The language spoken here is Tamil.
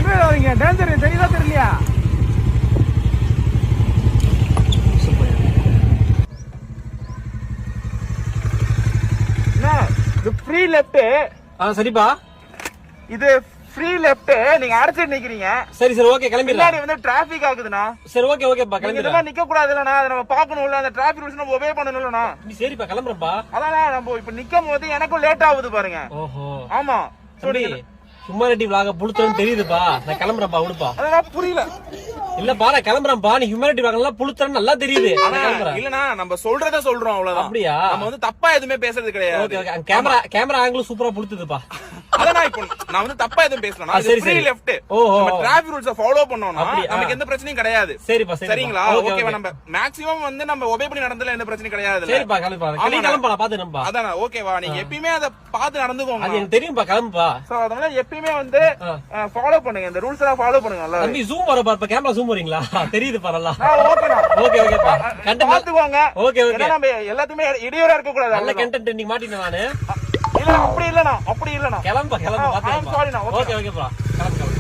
பண்றாதீங்க, டேஞ்சர் தெரியுதா தெரியலையா? இது ஃப்ரீ லெஃப்ட். சரிப்பா, இது ஃப்ரீ லெஃப்ட். நீங்க அடிச்சிட்டு நிக்கிறீங்க. சரி சரி ஓகே கிளம்பிடலாம். பின்னாடி வந்து டிராபிக் ஆகுதுண்ணா. சரி ஓகே ஓகேப்பா கிளம்பிடலாம். நிக்க கூடாதுலண்ணா, அதை நம்ம பாக்கணும்ல, அந்த டிராபிக் ரூல்ஸ் நம்ம ஒபே பண்ணணும்லண்ணா. சரிப்பா கிளம்புறப்பா. அதான் நம்ம இப்ப நிக்கும் போது எனக்கும் லேட் ஆகுது பாருங்க. ஓஹோ ஆமா சொல்லி ஹியூமனிட்டி விளாக புளுத்துறன்னு தெரியுதுப்பா. நான் கிளம்புறேன்ப்பா விடுப்பா. அதான் புரியல. இல்லப்பா நான் கிளம்புறேன்ப்பா. நீ ஹியூமனிட்டி விளாக எல்லாம் புளுத்துறன்னு நல்லா தெரியுது. இல்லனா நம்ம சொல்றத சொல்றோம் அவ்வளவுதான். அப்படியா? நம்ம வந்து தப்பா எதுவுமே பேசுறது கிடையாது. Okay okay. கேமரா ஆங்கிள் சூப்பரா புளுத்துதுப்பா. அதான் இப்போ நான் வந்து தப்பா எதுவும் பேசலனா, இது ஃப்ரீ லெஃப்ட். நம்ம டிராஃபிக் ரூல்ஸ ஃபாலோ பண்ணோம்னா நமக்கு எந்த பிரச்சனையும் கிடையாது. சரிப்பா சரிங்களா? ஓகேவா? நம்ம மேக்ஸிமம் வந்து நம்ம ஒபே பண்ணி நடந்தல எந்த பிரச்சனையும் கிடையாது. சரிப்பா கிளம்பா பாத்துறேன்ப்பா. அதான் ஓகேவா? நீங்க எப்பவுமே அத பாத்து நடந்துக்கோங்க. அது எனக்கு தெரியும்பா. கிளம்புப்பா. சோ அதனால எப்பவுமே வந்து ஃபாலோ பண்ணுங்க, இந்த ரூல்ஸ் எல்லாம் ஃபாலோ பண்ணுங்க. நல்லா தம்பி ஜூம் வரப்பா. இப்ப கேமரா ஜூம் வரீங்களா? தெரியுதுப்பா நல்லா. ஓகேடா. ஓகே ஓகேப்பா. கண்டென்ட் பாத்துக்கோங்க. Okay okay. நம்ம எல்லாத்தையுமே இடையூறா இருக்க கூடாது. நல்ல கண்டென்ட் நீங்க மாட்டினே நானு. இல்ல அப்படி இல்லனா, அப்படி இல்லனா. கிளம்பா பாத்துறேன். ஓகே ஓகேப்பா. கிளம்பு.